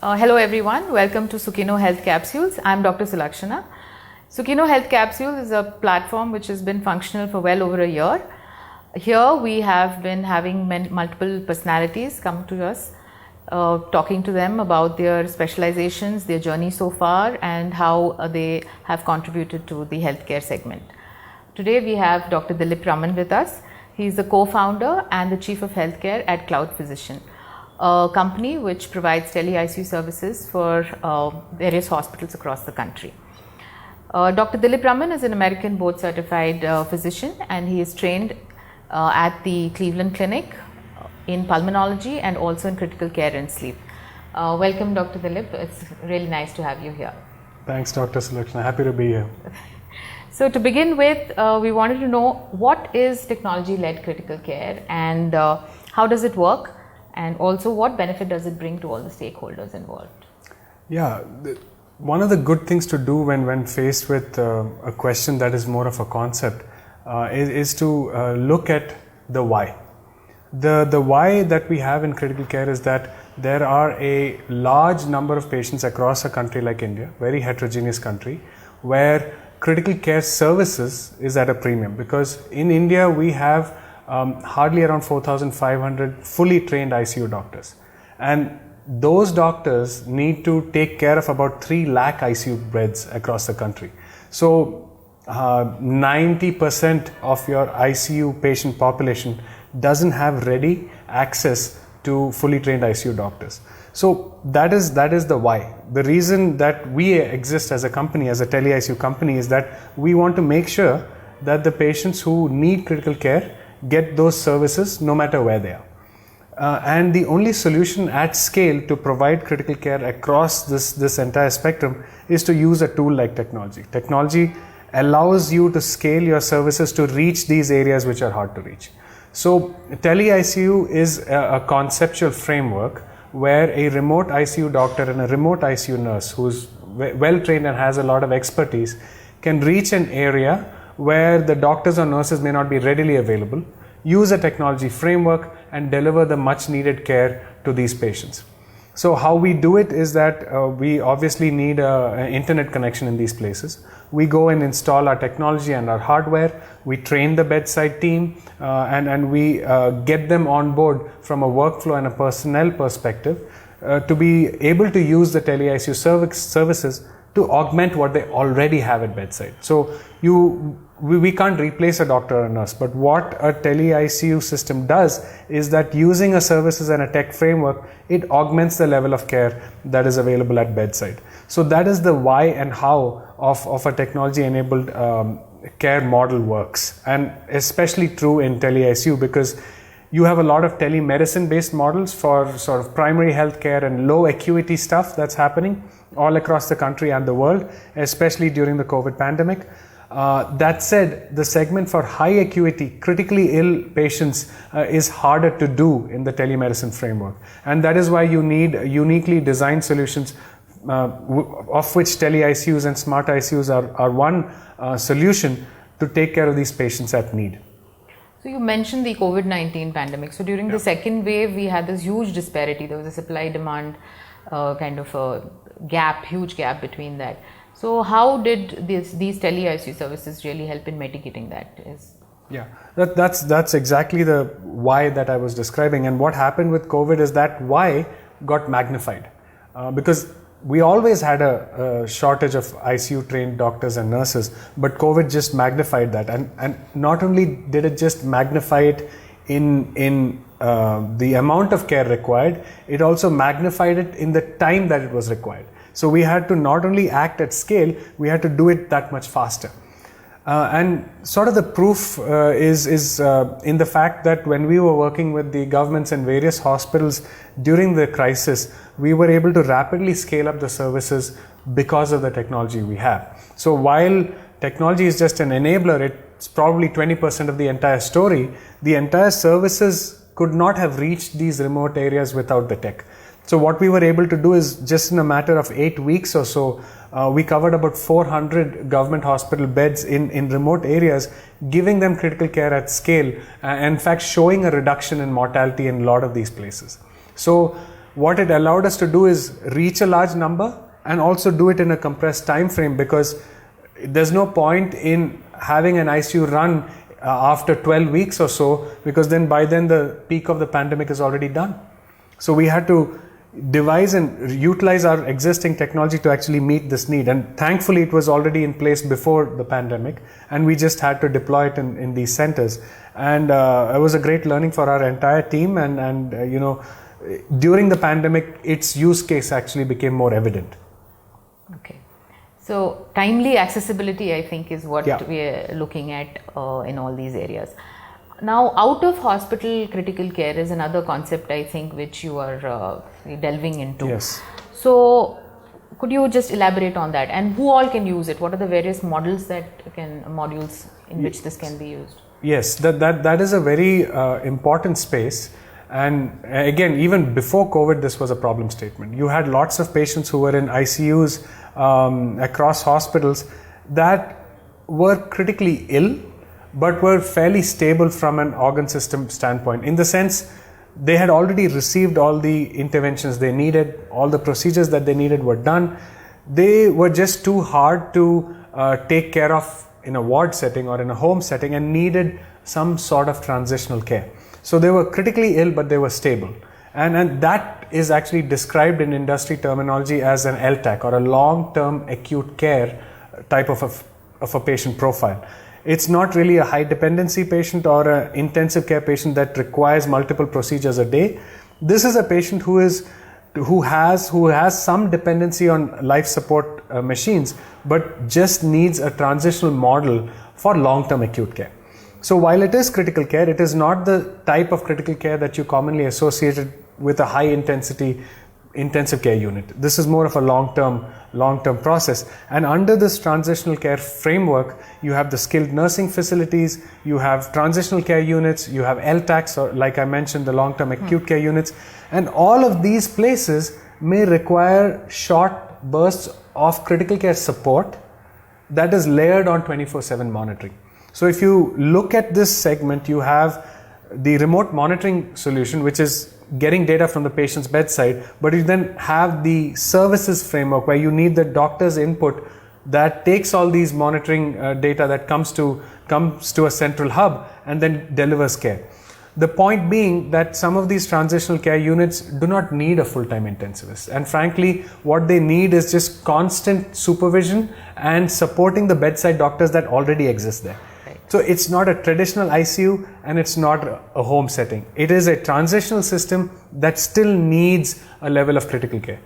Hello everyone, welcome to Sukino Health Capsules. I'm Dr. Sulakshana. Sukino Health Capsules is a platform which has been functional for well over a year. Here we have been having multiple personalities come to us, talking to them about their specializations, their journey so far, and how they have contributed to the healthcare segment. Today we have Dr. Dileep with us. He is the co-founder and the chief of healthcare at Cloudphysician, a company which provides tele-ICU services for various hospitals across the country. Dr. Dileep is an American board certified physician, and he is trained at the Cleveland Clinic in pulmonology and also in critical care and sleep. Welcome, Dr. Dileep. It's really nice to have you here. Thanks, Dr. Sulakshana. Happy to be here. So to begin with, we wanted to know what is technology-led critical care and how does it work? And also, what benefit does it bring to all the stakeholders involved? Yeah, one of the good things to do when faced with a question that is more of a concept is to look at the why. The why that we have in critical care is that there are a large number of patients across a country like India, very heterogeneous country, where critical care services is at a premium, because in India we have hardly around 4,500 fully trained ICU doctors, and those doctors need to take care of about 3 lakh ICU beds across the country. So 90% of your ICU patient population doesn't have ready access to fully trained ICU doctors. So that is the why. The reason that we exist as a company, as a tele-ICU company, is that we want to make sure that the patients who need critical care get those services no matter where they are. And the only solution at scale to provide critical care across this entire spectrum is to use a tool like technology. Technology allows you to scale your services to reach these areas which are hard to reach. So tele-ICU is a conceptual framework where a remote ICU doctor and a remote ICU nurse who's well trained and has a lot of expertise can reach an area where the doctors or nurses may not be readily available, use a technology framework and deliver the much needed care to these patients. So how we do it is that we obviously need an internet connection in these places. We go and install our technology and our hardware, we train the bedside team and we get them on board from a workflow and a personnel perspective to be able to use the tele-ICU services to augment what they already have at bedside. So we can't replace a doctor or a nurse, but what a tele-ICU system does is that using a services and a tech framework, it augments the level of care that is available at bedside. So that is the why and how of a technology-enabled care model works, and especially true in tele-ICU because you have a lot of telemedicine based models for sort of primary health care and low acuity stuff that's happening all across the country and the world, especially during the COVID pandemic. That said, the segment for high acuity, critically ill patients is harder to do in the telemedicine framework. And that is why you need uniquely designed solutions, of which tele-ICUs and smart ICUs are one solution to take care of these patients at need. So you mentioned the COVID-19 pandemic. So during the second wave, we had this huge disparity. There was a supply-demand kind of a gap, huge gap between that. So how did these tele-ICU services really help in mitigating that? Yeah, that's exactly the why that I was describing. And what happened with COVID is that why got magnified because we always had a shortage of ICU trained doctors and nurses, but COVID just magnified that. And not only did it just magnify it in the amount of care required, it also magnified it in the time that it was required. So we had to not only act at scale, we had to do it that much faster. And sort of the proof is in the fact that when we were working with the governments and various hospitals during the crisis, we were able to rapidly scale up the services because of the technology we have. So while technology is just an enabler, it's probably 20% of the entire story. The entire services could not have reached these remote areas without the tech. So what we were able to do is, just in a matter of 8 weeks or so, we covered about 400 government hospital beds in remote areas, giving them critical care at scale, and in fact showing a reduction in mortality in a lot of these places. So what it allowed us to do is reach a large number and also do it in a compressed time frame, because there's no point in having an ICU run after 12 weeks or so, because then by then the peak of the pandemic is already done. So we had to devise and utilize our existing technology to actually meet this need, and thankfully it was already in place before the pandemic, and we just had to deploy it in these centers. And it was a great learning for our entire team, and you know, during the pandemic its use case actually became more evident. Okay, so timely accessibility, I think, is what we are looking at in all these areas. Now, out of hospital critical care is another concept, I think, which you are delving into. Yes. So, could you just elaborate on that, and who all can use it? What are the various modules in which this can be used? Yes, that is a very important space. And again, even before COVID, this was a problem statement. You had lots of patients who were in ICUs across hospitals that were critically ill, but were fairly stable from an organ system standpoint, in the sense they had already received all the interventions they needed, all the procedures that they needed were done. They were just too hard to take care of in a ward setting or in a home setting, and needed some sort of transitional care. So they were critically ill, but they were stable. And that is actually described in industry terminology as an LTAC, or a long-term acute care type of a patient profile. It's not really a high dependency patient or an intensive care patient that requires multiple procedures a day. This is a patient who has some dependency on life support machines, but just needs a transitional model for long-term acute care. So while it is critical care, it is not the type of critical care that you commonly associated with a high intensity intensive care unit. This is more of a long-term process. And under this transitional care framework, you have the skilled nursing facilities, you have transitional care units, you have LTACs, or like I mentioned, the long-term acute care units. And all of these places may require short bursts of critical care support that is layered on 24/7 monitoring. So if you look at this segment, you have the remote monitoring solution, which is getting data from the patient's bedside, but you then have the services framework where you need the doctor's input that takes all these monitoring data that comes to a central hub and then delivers care. The point being that some of these transitional care units do not need a full-time intensivist, and frankly what they need is just constant supervision and supporting the bedside doctors that already exist there. So it's not a traditional ICU and it's not a home setting. It is a transitional system that still needs a level of critical care.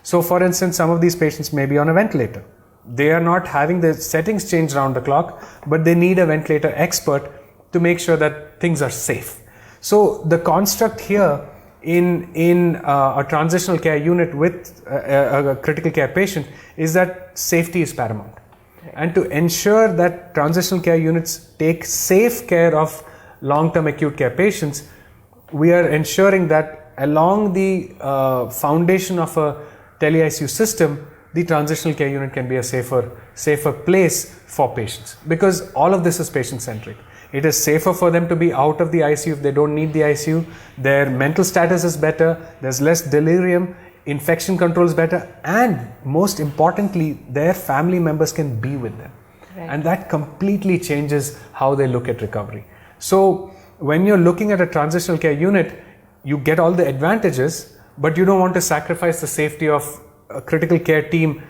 So for instance, some of these patients may be on a ventilator. They are not having the settings changed round the clock, but they need a ventilator expert to make sure that things are safe. So the construct here in a transitional care unit with a critical care patient is that safety is paramount. And to ensure that transitional care units take safe care of long-term acute care patients, we are ensuring that along the foundation of a tele-ICU system, the transitional care unit can be a safer place for patients, because all of this is patient-centric. It is safer for them to be out of the ICU if they don't need the ICU. Their mental status is better, there's less delirium, infection control is better, and most importantly, their family members can be with them. Right. And that completely changes how they look at recovery. So when you're looking at a transitional care unit, you get all the advantages, but you don't want to sacrifice the safety of a critical care team,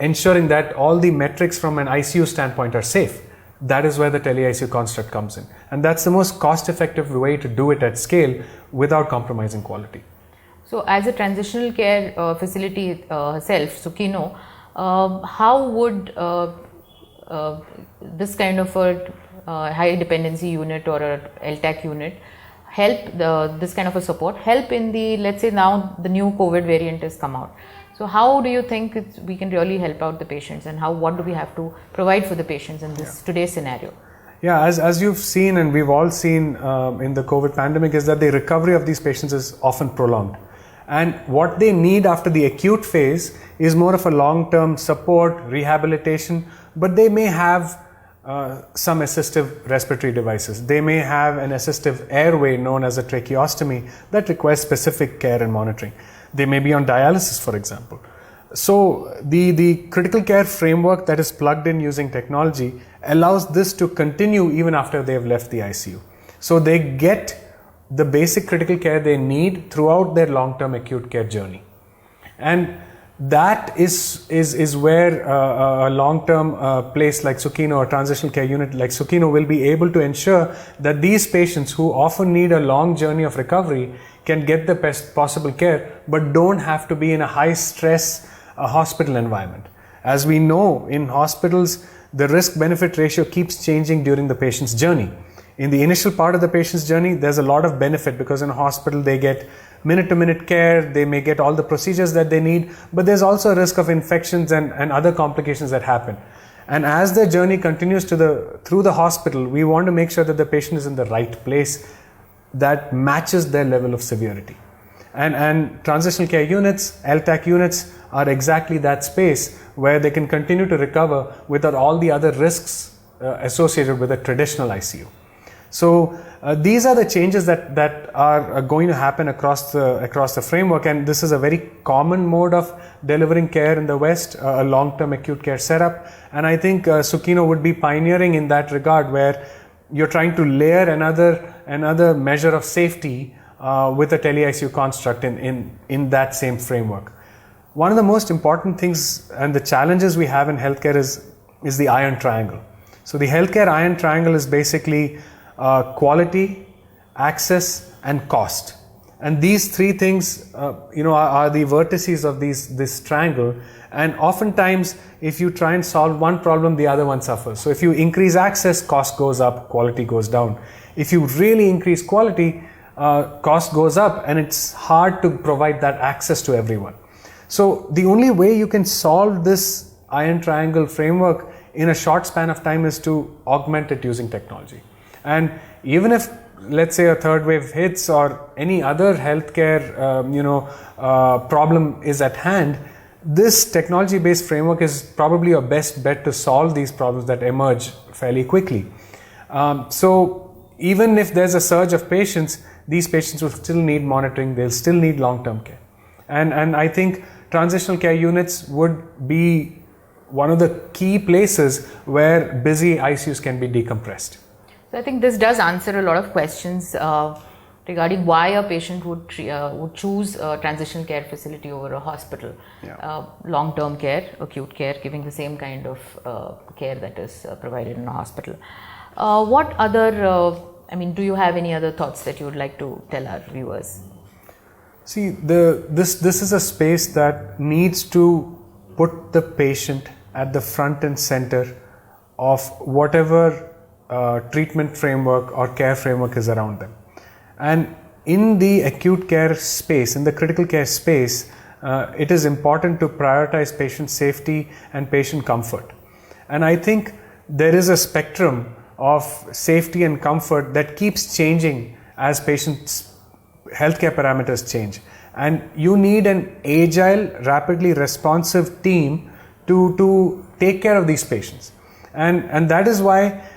ensuring that all the metrics from an ICU standpoint are safe. That is where the tele-ICU construct comes in. And that's the most cost-effective way to do it at scale without compromising quality. So as a transitional care facility itself, Sukino, how would this kind of a high dependency unit or a LTAC unit help this kind of a support help in the, let's say now the new COVID variant has come out. So how do you think we can really help out the patients, and what do we have to provide for the patients in this today's scenario? Yeah, as you've seen and we've all seen in the COVID pandemic, is that the recovery of these patients is often prolonged. And what they need after the acute phase is more of a long-term support, rehabilitation, but they may have some assistive respiratory devices. They may have an assistive airway known as a tracheostomy that requires specific care and monitoring. They may be on dialysis, for example. So the critical care framework that is plugged in using technology allows this to continue even after they have left the ICU. So they get the basic critical care they need throughout their long-term acute care journey. And that is where a long-term place like Sukino or transitional care unit like Sukino will be able to ensure that these patients who often need a long journey of recovery can get the best possible care, but don't have to be in a high-stress hospital environment. As we know, in hospitals, the risk-benefit ratio keeps changing during the patient's journey. In the initial part of the patient's journey, there's a lot of benefit because in a hospital they get minute-to-minute care, they may get all the procedures that they need, but there's also a risk of infections and other complications that happen. And as the journey continues through the hospital, we want to make sure that the patient is in the right place that matches their level of severity. And transitional care units, LTAC units, are exactly that space where they can continue to recover without all the other risks associated with a traditional ICU. So these are the changes that are going to happen across the framework, and this is a very common mode of delivering care in the West, a long-term acute care setup. And I think Sukino would be pioneering in that regard, where you're trying to layer another measure of safety with a tele-ICU construct in that same framework. One of the most important things and the challenges we have in healthcare is the iron triangle. So the healthcare iron triangle is basically quality, access, and cost. And these three things, are the vertices of this triangle. And oftentimes, if you try and solve one problem, the other one suffers. So if you increase access, cost goes up, quality goes down. If you really increase quality, cost goes up, and it's hard to provide that access to everyone. So the only way you can solve this iron triangle framework in a short span of time is to augment it using technology. And even if, let's say, a third wave hits or any other healthcare problem is at hand, this technology-based framework is probably your best bet to solve these problems that emerge fairly quickly. So even if there's a surge of patients, these patients will still need monitoring, they'll still need long-term care. And I think transitional care units would be one of the key places where busy ICUs can be decompressed. So I think this does answer a lot of questions regarding why a patient would choose a transitional care facility over a hospital. Yeah. Long-term care, acute care, giving the same kind of care that is provided in a hospital. What other, do you have any other thoughts that you would like to tell our viewers? See, this is a space that needs to put the patient at the front and center of whatever treatment framework or care framework is around them. And in the acute care space, in the critical care space, it is important to prioritize patient safety and patient comfort. And I think there is a spectrum of safety and comfort that keeps changing as patients' healthcare parameters change. And you need an agile, rapidly responsive team to take care of these patients. And that is why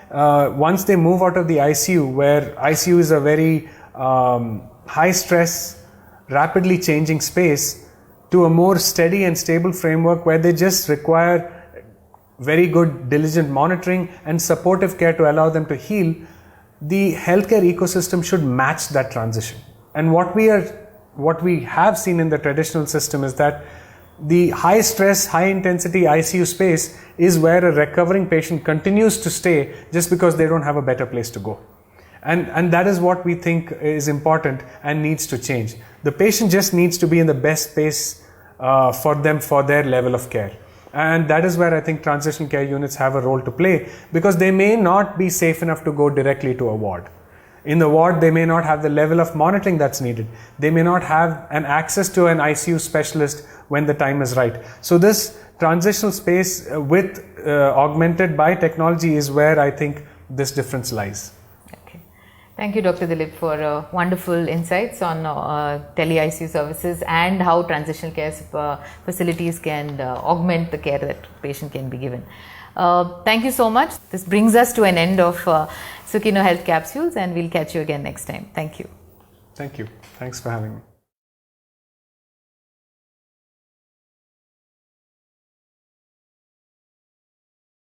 once they move out of the ICU, where ICU is a very high stress, rapidly changing space, to a more steady and stable framework where they just require very good diligent monitoring and supportive care to allow them to heal, the healthcare ecosystem should match that transition. And what we have seen in the traditional system is that the high stress, high intensity ICU space is where a recovering patient continues to stay just because they don't have a better place to go. And that is what we think is important and needs to change. The patient just needs to be in the best space for them, for their level of care. And that is where I think transition care units have a role to play, because they may not be safe enough to go directly to a ward. In the ward, they may not have the level of monitoring that's needed. They may not have an access to an ICU specialist when the time is right. So this transitional space augmented by technology is where I think this difference lies. Okay. Thank you, Dr. Dileep, for wonderful insights on tele-ICU services and how transitional care facilities can augment the care that patient can be given. Thank you so much. This brings us to an end of Sukino Health Capsules, and we'll catch you again next time. Thank you. Thank you. Thanks for having me.